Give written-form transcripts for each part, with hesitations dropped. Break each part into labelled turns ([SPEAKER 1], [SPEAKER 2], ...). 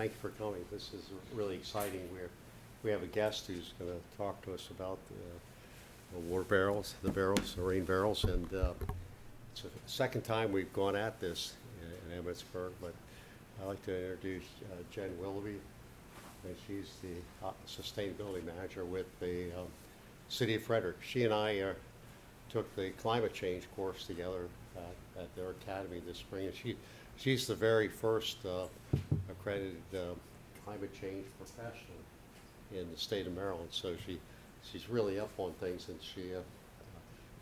[SPEAKER 1] thank you for coming. This is really exciting. We have a guest who's going to talk to us about the water barrels, the rain barrels, and it's the second time we've gone at this in Emmitsburg, but I'd like to introduce Jen Willoughby, and she's the sustainability manager with the City of Frederick. She and I took the climate change course together at their academy this spring, and she's the very first accredited climate change professional in the state of Maryland. So she's really up on things, and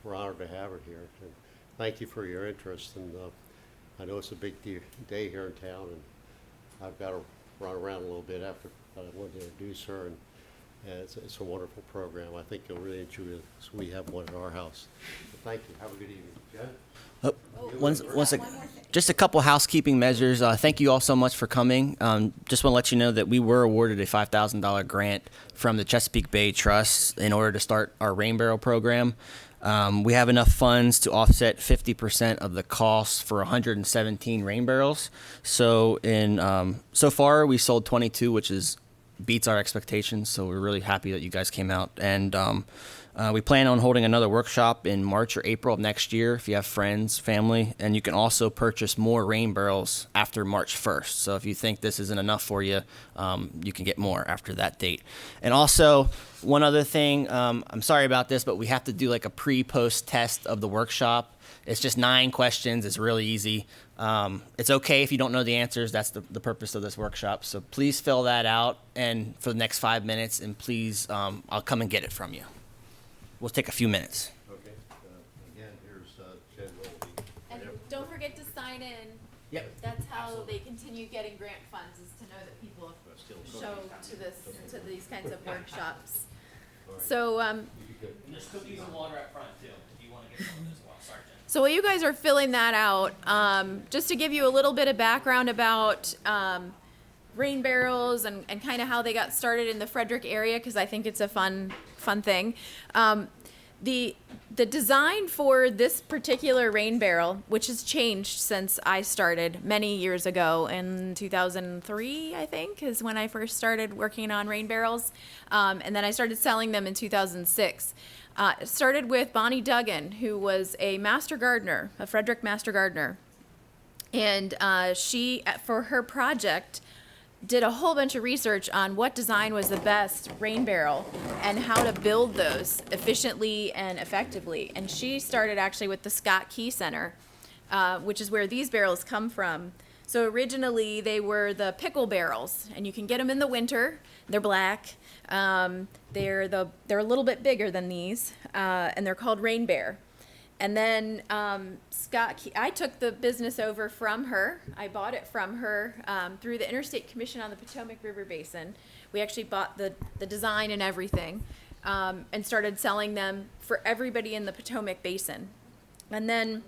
[SPEAKER 1] we're honored to have her here. And thank you for your interest. And I know it's a big day here in town, and I've got to run around a little bit after, but I wanted to introduce her. And it's a wonderful program. I think you'll really enjoy it. So we have one at our house. So thank you. Have a good evening. Jen?
[SPEAKER 2] One second. Just a couple housekeeping measures. Thank you all so much for coming. Just want to let you know that we were awarded a $5,000 grant from the Chesapeake Bay Trust in order to start our rain barrel program. We have enough funds to offset 50% of the cost for 117 rain barrels. So so far we sold 22, which beats our expectations. So we're really happy that you guys came out. And we plan on holding another workshop in March or April of next year if you have friends, family, and you can also purchase more rain barrels after March 1st. So if you think this isn't enough for you, you can get more after that date. And also, one other thing, I'm sorry about this, but we have to do like a pre-post test of the workshop. It's just 9 questions. It's really easy. It's okay if you don't know the answers. That's the purpose of this workshop. So please fill that out and for the next 5 minutes, and please, I'll come and get it from you. We'll take a few minutes.
[SPEAKER 1] Okay. Again, here's Jen Willoughby.
[SPEAKER 3] And don't forget to sign in.
[SPEAKER 2] Yep.
[SPEAKER 3] That's how they continue getting grant funds, is to know that people show to these kinds of workshops.
[SPEAKER 1] Right.
[SPEAKER 3] So
[SPEAKER 2] And there's cookies and water up front too, if you want to get some as well. Sorry, Jen.
[SPEAKER 3] So while you guys are filling that out, just to give you a little bit of background about rain barrels and kind of how they got started in the Frederick area, because I think it's a fun thing. The design for this particular rain barrel, which has changed since I started many years ago in 2003, I think, is when I first started working on rain barrels. And then I started selling them in 2006. It started with Bonnie Duggan, who was a master gardener, a Frederick master gardener. And she, for her project, did a whole bunch of research on what design was the best rain barrel and how to build those efficiently and effectively. And she started actually with the Scott Key Center, which is where these barrels come from. So originally they were the pickle barrels, and you can get them in the winter. They're black. They're a little bit bigger than these, and they're called Rain Bear. And then I took the business over from her. I bought it from her through the Interstate Commission on the Potomac River Basin. We actually bought the design and everything, and started selling them for everybody in the Potomac Basin. And then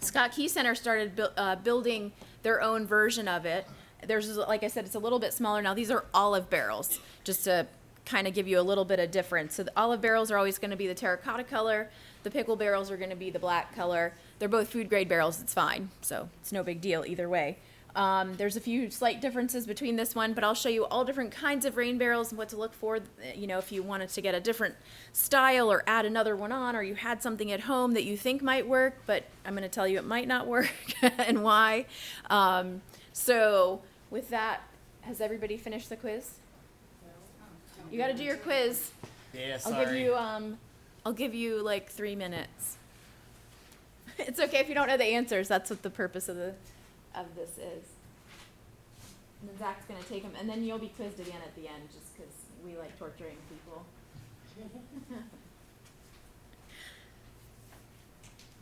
[SPEAKER 3] Scott Key Center started building their own version of it. There's, like I said, it's a little bit smaller now. These are olive barrels, just to kind of give you a little bit of difference. So the olive barrels are always going to be the terracotta color. The pickle barrels are going to be the black color. They're both food grade barrels. It's fine. So it's no big deal either way. There's a few slight differences between this one, but I'll show you all different kinds of rain barrels and what to look for. You know, if you wanted to get a different style or add another one on, or you had something at home that you think might work, but I'm going to tell you it might not work and why. So with that, has everybody finished the quiz? You got to do your quiz.
[SPEAKER 2] Yeah, sorry.
[SPEAKER 3] I'll give you like 3 minutes. It's okay if you don't know the answers. That's what the purpose of this is. And then Zach's gonna take them, and then you'll be quizzed again at the end, just because we like torturing people.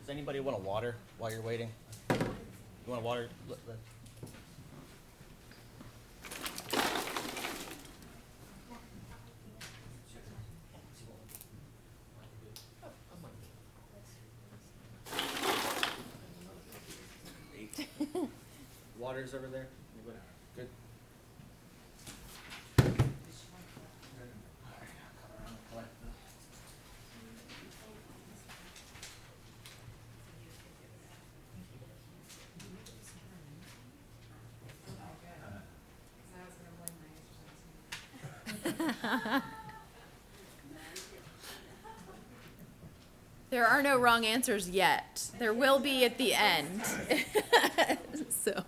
[SPEAKER 2] Does anybody want a water while you're waiting? You want a water? Water's over there. Good.
[SPEAKER 3] There are no wrong answers yet. There will be at the end. So.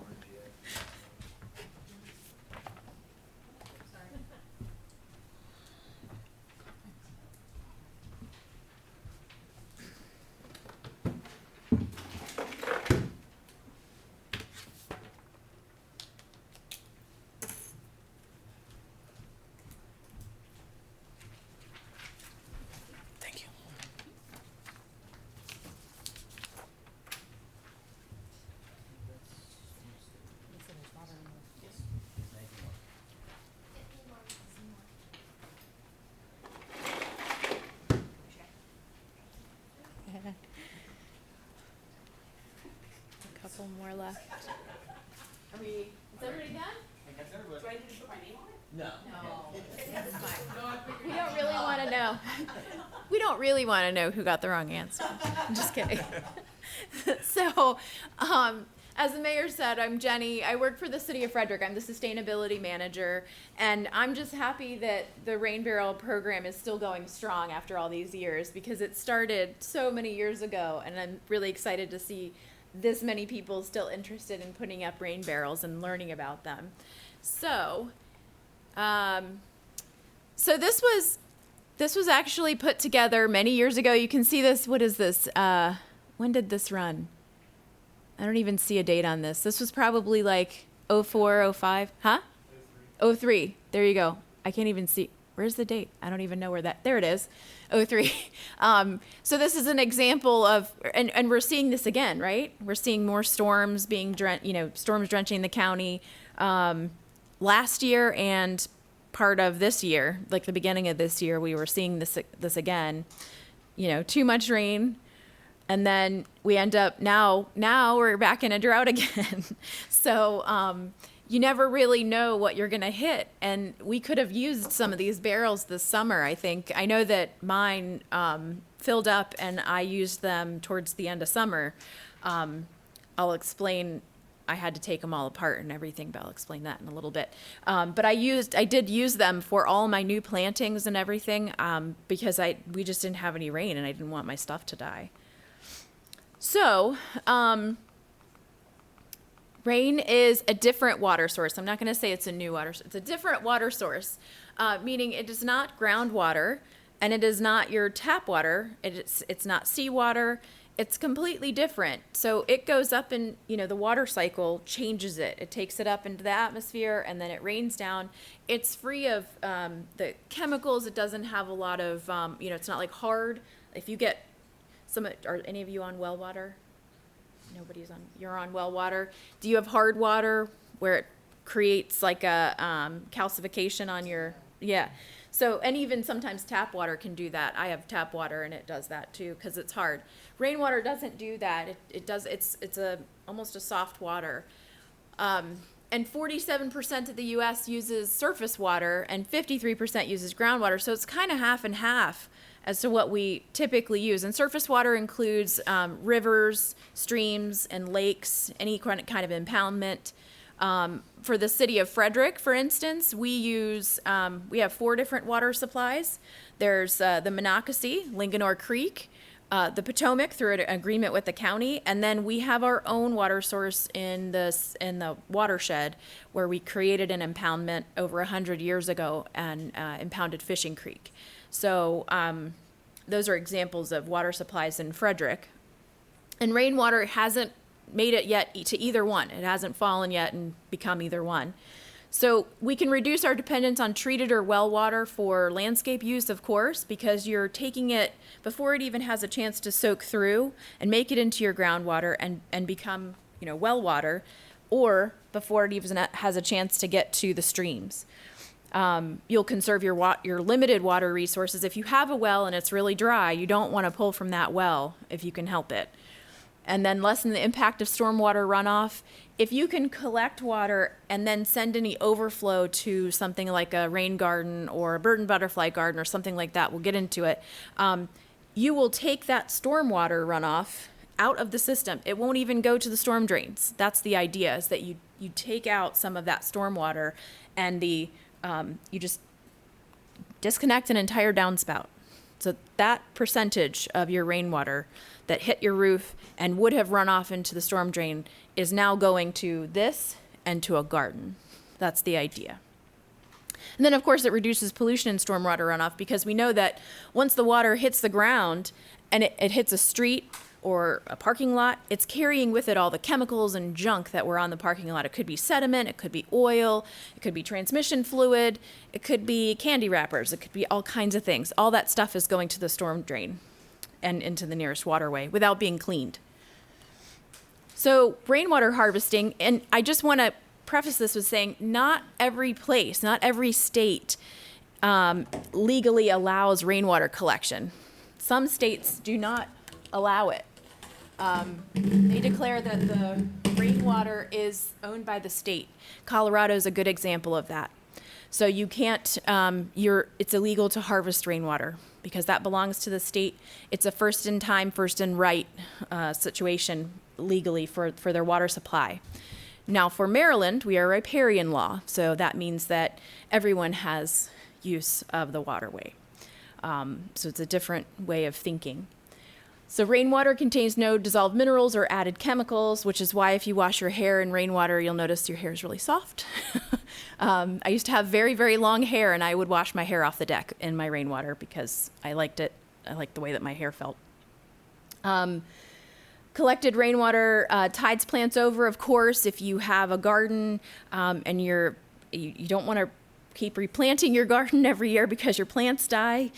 [SPEAKER 2] Thank you.
[SPEAKER 3] A couple more left. Are we, is everybody done? Do I need to put my name on it?
[SPEAKER 2] No.
[SPEAKER 3] That's fine. We don't really want to know. We don't really want to know who got the wrong answer. I'm just kidding. So, as the mayor said, I'm Jenny. I work for the city of Frederick. I'm the sustainability manager, and I'm just happy that the Rain Barrel program is still going strong after all these years, because it started so many years ago, and I'm really excited to see this many people still interested in putting up rain barrels and learning about them. So, so this was actually put together many years ago. You can see this. What is this? When did this run? I don't even see a date on this. This was probably like 04, 05, huh? 03. There you go. I can't even see. Where's the date? I don't even know where that, there it is, 03. So this is an example of, and we're seeing this again, right? We're seeing more storms being, storms drenching the county last year and part of this year, like the beginning of this year, we were seeing this again, too much rain. And then we end up now we're back in a drought again. So, you never really know what you're going to hit. And we could have used some of these barrels this summer, I think. I know that mine filled up and I used them towards the end of summer. I'll explain, I had to take them all apart and everything, but I'll explain that in a little bit. But I did use them for all my new plantings and everything because we just didn't have any rain and I didn't want my stuff to die. So, rain is a different water source. I'm not going to say it's a new water source. It's a different water source, meaning it is not groundwater and it is not your tap water. It's not seawater. It's completely different. So it goes up and, the water cycle changes it. It takes it up into the atmosphere and then it rains down. It's free of the chemicals. It doesn't have a lot of, it's not like hard. If you get are any of you on well water? Nobody's on, you're on well water. Do you have hard water where it creates like a calcification on your, yeah. So, and even sometimes tap water can do that. I have tap water and it does that too because it's hard. Rainwater doesn't do that. It's almost a soft water. And 47% of the U.S. uses surface water and 53% uses groundwater. So it's kind of half and half as to what we typically use. And surface water includes rivers, streams, and lakes, any kind of impoundment. For the city of Frederick, for instance, we have 4 different water supplies. There's the Monocacy, Linganore Creek, the Potomac through an agreement with the county, and then we have our own water source in the watershed where we created an impoundment over 100 years ago and impounded Fishing Creek. So those are examples of water supplies in Frederick. And rainwater hasn't made it yet to either one. It hasn't fallen yet and become either one. So we can reduce our dependence on treated or well water for landscape use, of course, because you're taking it before it even has a chance to soak through and make it into your groundwater and become, well water, or before it even has a chance to get to the streams. You'll conserve your limited water resources. If you have a well and it's really dry, you don't want to pull from that well if you can help it. And then lessen the impact of stormwater runoff. If you can collect water and then send any overflow to something like a rain garden or a bird and butterfly garden or something like that, we'll get into it, you will take that stormwater runoff out of the system. It won't even go to the storm drains. That's the idea, is that you take out some of that stormwater and you just disconnect an entire downspout. So that percentage of your rainwater that hit your roof and would have run off into the storm drain is now going to this and to a garden. That's the idea. And then, of course, it reduces pollution in stormwater runoff because we know that once the water hits the ground and it hits a street or a parking lot, it's carrying with it all the chemicals and junk that were on the parking lot. It could be sediment, it could be oil, it could be transmission fluid, it could be candy wrappers, it could be all kinds of things. All that stuff is going to the storm drain and into the nearest waterway without being cleaned. So rainwater harvesting, and I just want to preface this with saying not every place, not every state legally allows rainwater collection. Some states do not allow it. They declare that the rainwater is owned by the state. Colorado is a good example of that. So you can't, it's illegal to harvest rainwater because that belongs to the state. It's a first in time, first in right situation legally for their water supply. Now for Maryland, we are riparian law. So that means that everyone has use of the waterway. So it's a different way of thinking. So rainwater contains no dissolved minerals or added chemicals, which is why if you wash your hair in rainwater, you'll notice your hair is really soft. I used to have very, very long hair, and I would wash my hair off the deck in my rainwater because I liked it. I liked the way that my hair felt. Collected rainwater tides plants over, of course. If you have a garden and you don't want to keep replanting your garden every year because your plants die,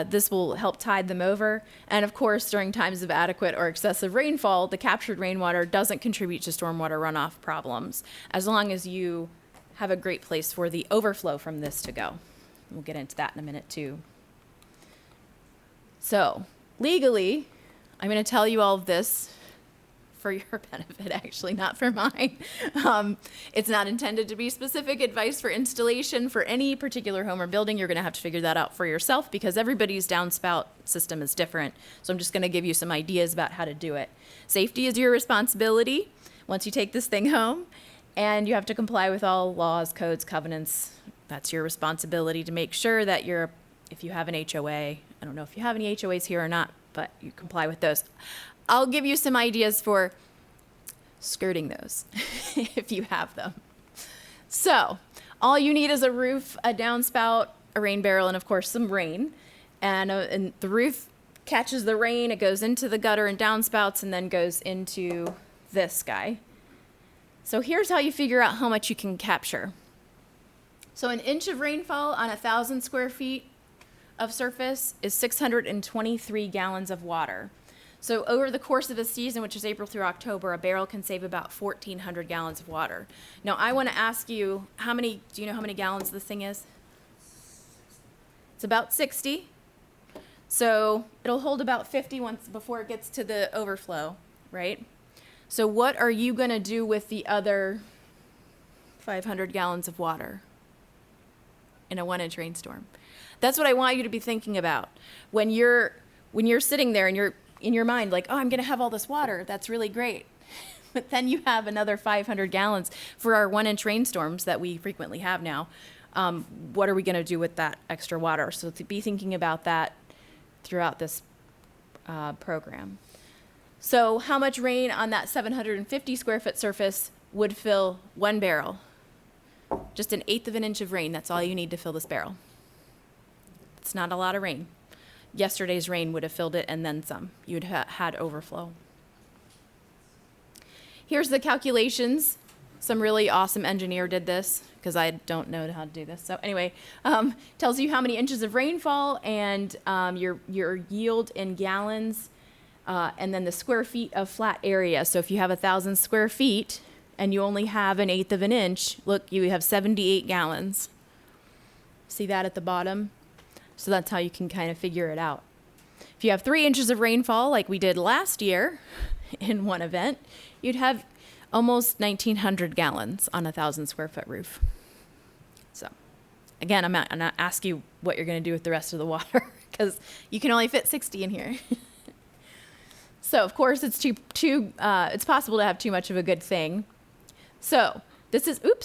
[SPEAKER 3] this will help tide them over. And of course, during times of adequate or excessive rainfall, the captured rainwater doesn't contribute to stormwater runoff problems, as long as you have a great place for the overflow from this to go. We'll get into that in a minute too. So legally, I'm going to tell you all of this for your benefit, actually, not for mine. It's not intended to be specific advice for installation for any particular home or building. You're going to have to figure that out for yourself because everybody's downspout system is different. So I'm just going to give you some ideas about how to do it. Safety is your responsibility once you take this thing home, and you have to comply with all laws, codes, covenants. That's your responsibility to make sure that if you have an HOA, I don't know if you have any HOAs here or not, but you comply with those. I'll give you some ideas for skirting those if you have them. So all you need is a roof, a downspout, a rain barrel, and of course some rain. And the roof catches the rain, it goes into the gutter and downspouts and then goes into this guy. So here's how you figure out how much you can capture. So an inch of rainfall on 1,000 square feet of surface is 623 gallons of water. So over the course of the season, which is April through October, a barrel can save about 1,400 gallons of water. Now, I want to ask you, do you know how many gallons this thing is? It's about 60. So it'll hold about 50 before it gets to the overflow, right? So what are you going to do with the other 500 gallons of water in a 1-inch rainstorm? That's what I want you to be thinking about. When you're sitting there and you're in your mind, like, oh, I'm going to have all this water. That's really great. But then you have another 500 gallons for our 1-inch rainstorms that we frequently have now. What are we going to do with that extra water? So to be thinking about that throughout this program. So how much rain on that 750 square foot surface would fill one barrel? Just 1/8 of an inch of rain. That's all you need to fill this barrel. It's not a lot of rain. Yesterday's rain would have filled it and then some. You'd had overflow. Here's the calculations. Some really awesome engineer did this because I don't know how to do this. So anyway, tells you how many inches of rainfall and your yield in gallons, and then the square feet of flat area. So if you have 1,000 square feet and you only have 1/8 of an inch, look, you have 78 gallons. See that at the bottom? So that's how you can kind of figure it out. If you have 3 inches of rainfall, like we did last year in one event, you'd have almost 1,900 gallons on 1,000 square foot roof. So again, I'm not asking you what you're going to do with the rest of the water because you can only fit 60 in here. So of course it's possible to have too much of a good thing. So this is,